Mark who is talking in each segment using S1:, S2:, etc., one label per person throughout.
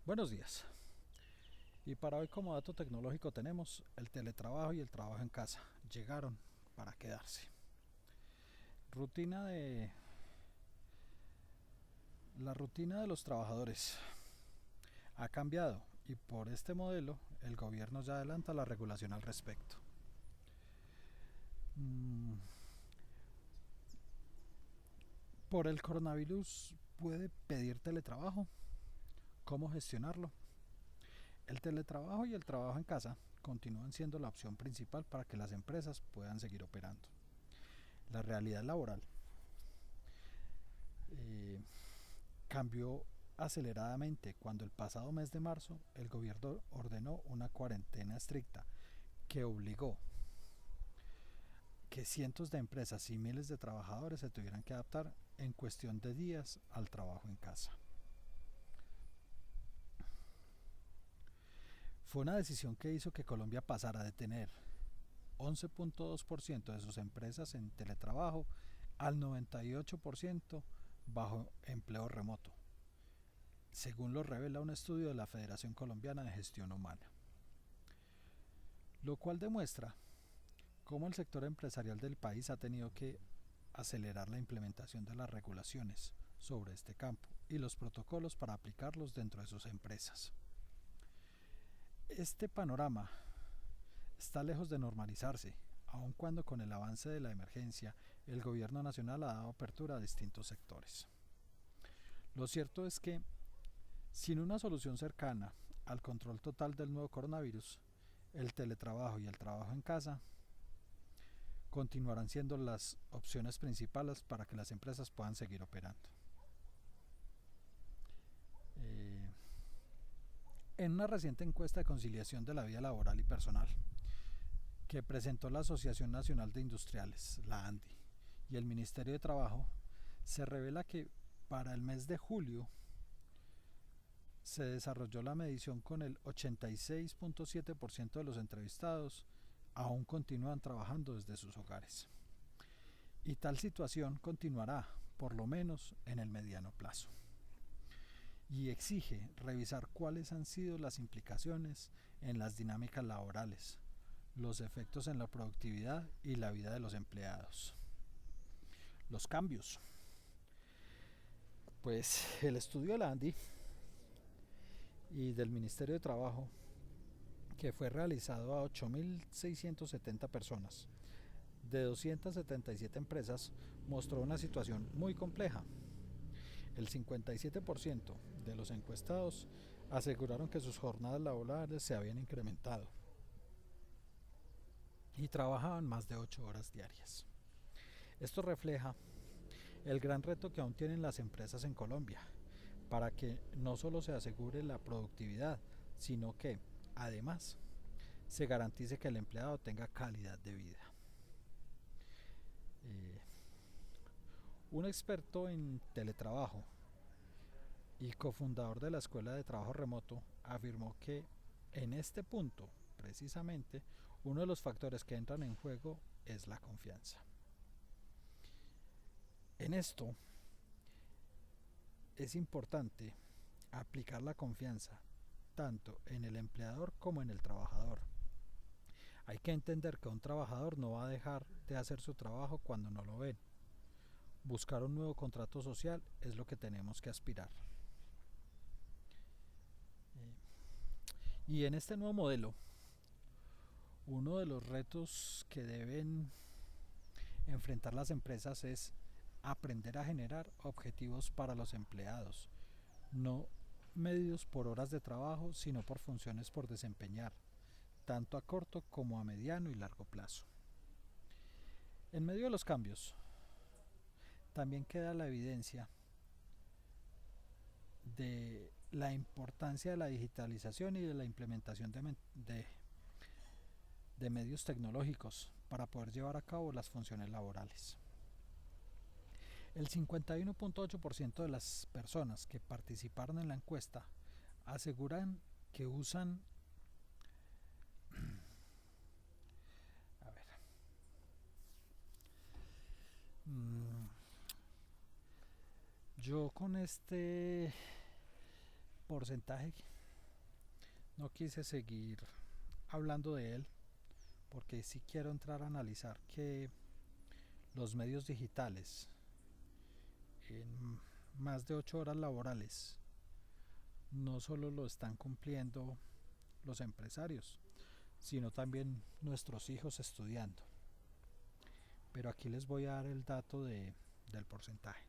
S1: Buenos días. Y para hoy como dato tecnológico tenemos el teletrabajo y el trabajo en casa. Llegaron para quedarse. Rutina de la rutina de los trabajadores ha cambiado y por este modelo el gobierno ya adelanta la regulación al respecto. Mm, por el coronavirus puede pedir teletrabajo. ¿Cómo gestionarlo? El teletrabajo y el trabajo en casa continúan siendo la opción principal para que las empresas puedan seguir operando. La realidad laboral eh, cambió aceleradamente cuando el pasado mes de marzo el gobierno ordenó una cuarentena estricta que obligó que cientos de empresas y miles de trabajadores se tuvieran que adaptar en cuestión de días al trabajo en casa. Fue una decisión que hizo que Colombia pasara de tener 11.2% de sus empresas en teletrabajo al 98% bajo empleo remoto, según lo revela un estudio de la Federación Colombiana de Gestión Humana, lo cual demuestra cómo el sector empresarial del país ha tenido que acelerar la implementación de las regulaciones sobre este campo y los protocolos para aplicarlos dentro de sus empresas. Este panorama está lejos de normalizarse, aun cuando con el avance de la emergencia el gobierno nacional ha dado apertura a distintos sectores. Lo cierto es que, sin una solución cercana al control total del nuevo coronavirus, el teletrabajo y el trabajo en casa continuarán siendo las opciones principales para que las empresas puedan seguir operando. Eh, en una reciente encuesta de conciliación de la vida laboral y personal que presentó la Asociación Nacional de Industriales, la ANDI, y el Ministerio de Trabajo, se revela que para el mes de julio se desarrolló la medición con el 86.7% de los entrevistados aún continúan trabajando desde sus hogares. Y tal situación continuará, por lo menos en el mediano plazo. Y exige revisar cuáles han sido las implicaciones en las dinámicas laborales, los efectos en la productividad y la vida de los empleados. Los cambios. Pues el estudio de la ANDI y del Ministerio de Trabajo, que fue realizado a 8.670 personas de 277 empresas, mostró una situación muy compleja. El 57% de los encuestados aseguraron que sus jornadas laborales se habían incrementado y trabajaban más de 8 horas diarias. Esto refleja el gran reto que aún tienen las empresas en Colombia para que no solo se asegure la productividad, sino que, además, se garantice que el empleado tenga calidad de vida. Eh, un experto en teletrabajo y cofundador de la Escuela de Trabajo Remoto afirmó que en este punto, precisamente, uno de los factores que entran en juego es la confianza. En esto es importante aplicar la confianza tanto en el empleador como en el trabajador. Hay que entender que un trabajador no va a dejar de hacer su trabajo cuando no lo ven. Buscar un nuevo contrato social es lo que tenemos que aspirar. Y en este nuevo modelo, uno de los retos que deben enfrentar las empresas es aprender a generar objetivos para los empleados, no medidos por horas de trabajo, sino por funciones por desempeñar, tanto a corto como a mediano y largo plazo. En medio de los cambios, también queda la evidencia de la importancia de la digitalización y de la implementación de medios tecnológicos para poder llevar a cabo las funciones laborales. El 51.8% de las personas que participaron en la encuesta aseguran que usan a ver, mmm, yo con este porcentaje no quise seguir hablando de él porque sí quiero entrar a analizar que los medios digitales en más de 8 horas laborales no solo lo están cumpliendo los empresarios, sino también nuestros hijos estudiando. Pero aquí les voy a dar el dato del porcentaje.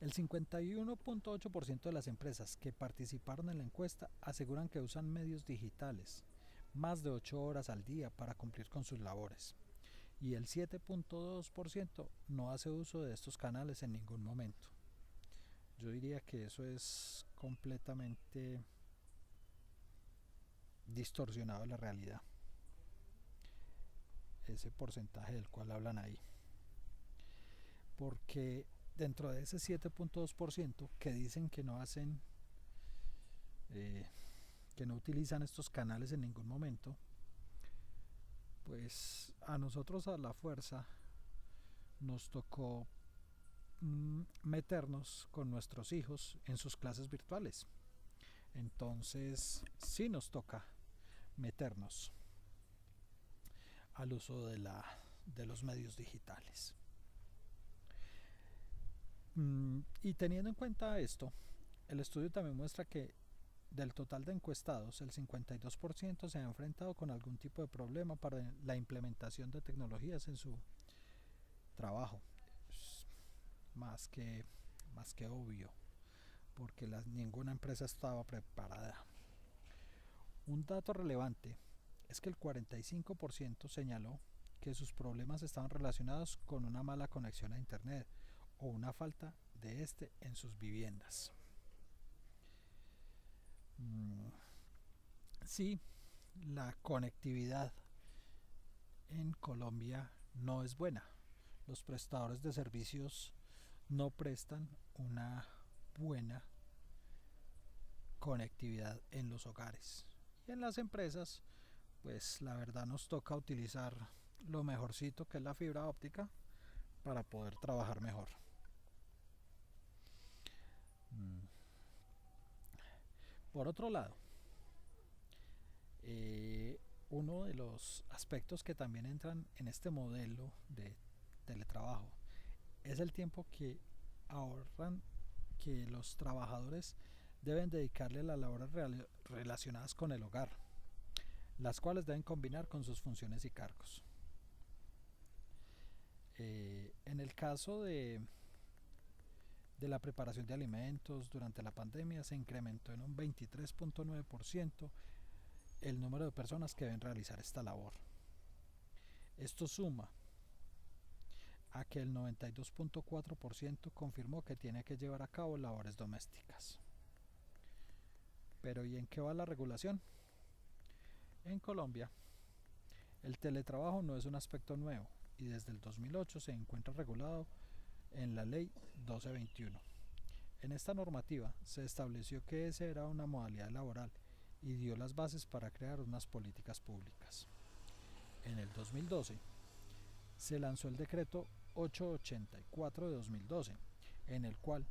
S1: El 51.8% de las empresas que participaron en la encuesta aseguran que usan medios digitales más de 8 horas al día para cumplir con sus labores. Y el 7.2% no hace uso de estos canales en ningún momento. Yo diría que eso es completamente distorsionado de la realidad, ese porcentaje del cual hablan ahí. Porque dentro de ese 7.2% que dicen que no hacen, que no utilizan estos canales en ningún momento, pues a nosotros a la fuerza nos tocó meternos con nuestros hijos en sus clases virtuales. Entonces sí nos toca meternos al uso de los medios digitales. Y teniendo en cuenta esto, el estudio también muestra que del total de encuestados, el 52% se ha enfrentado con algún tipo de problema para la implementación de tecnologías en su trabajo. Es más que obvio, porque ninguna empresa estaba preparada. Un dato relevante es que el 45% señaló que sus problemas estaban relacionados con una mala conexión a Internet o una falta de este en sus viviendas. Sí, la conectividad en Colombia no es buena. Los prestadores de servicios no prestan una buena conectividad en los hogares. Y en las empresas, pues la verdad nos toca utilizar lo mejorcito que es la fibra óptica para poder trabajar mejor. Por otro lado, uno de los aspectos que también entran en este modelo de teletrabajo es el tiempo que ahorran, que los trabajadores deben dedicarle a las labores relacionadas con el hogar, las cuales deben combinar con sus funciones y cargos. En el caso de la preparación de alimentos durante la pandemia se incrementó en un 23.9% el número de personas que deben realizar esta labor. Esto suma a que el 92.4% confirmó que tiene que llevar a cabo labores domésticas. Pero ¿y en qué va la regulación? En Colombia, el teletrabajo no es un aspecto nuevo y desde el 2008 se encuentra regulado en la Ley 1221. En esta normativa se estableció que esa era una modalidad laboral y dio las bases para crear unas políticas públicas. En el 2012 se lanzó el decreto 884 de 2012, en el cual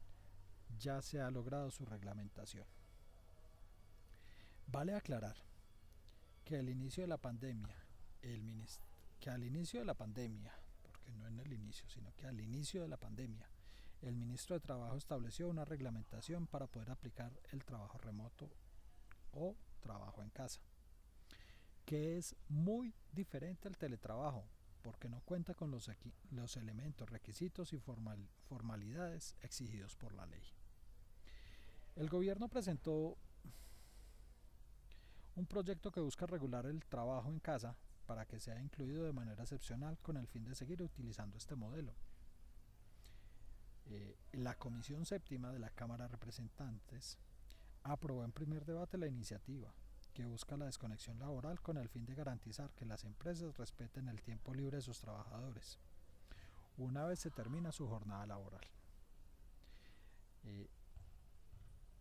S1: ya se ha logrado su reglamentación. Vale aclarar que al inicio de la pandemia, porque no en el inicio, sino que al inicio de la pandemia, el ministro de Trabajo estableció una reglamentación para poder aplicar el trabajo remoto o trabajo en casa, que es muy diferente al teletrabajo, porque no cuenta con los elementos, requisitos y formalidades exigidos por la ley. El gobierno presentó un proyecto que busca regular el trabajo en casa para que sea incluido de manera excepcional con el fin de seguir utilizando este modelo. La Comisión Séptima de la Cámara de Representantes aprobó en primer debate la iniciativa que busca la desconexión laboral con el fin de garantizar que las empresas respeten el tiempo libre de sus trabajadores una vez se termina su jornada laboral.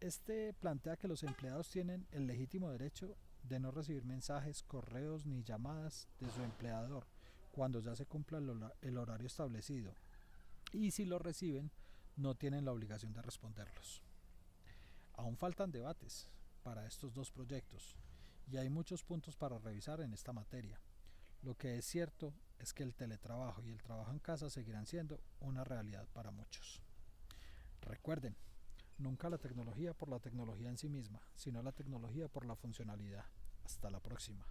S1: Este plantea que los empleados tienen el legítimo derecho de no recibir mensajes, correos ni llamadas de su empleador cuando ya se cumpla el horario establecido, y si lo reciben no tienen la obligación de responderlos. Aún faltan debates, para estos dos proyectos, y hay muchos puntos para revisar en esta materia. Lo que es cierto es que el teletrabajo y el trabajo en casa seguirán siendo una realidad para muchos. Recuerden, nunca la tecnología por la tecnología en sí misma, sino la tecnología por la funcionalidad. Hasta la próxima.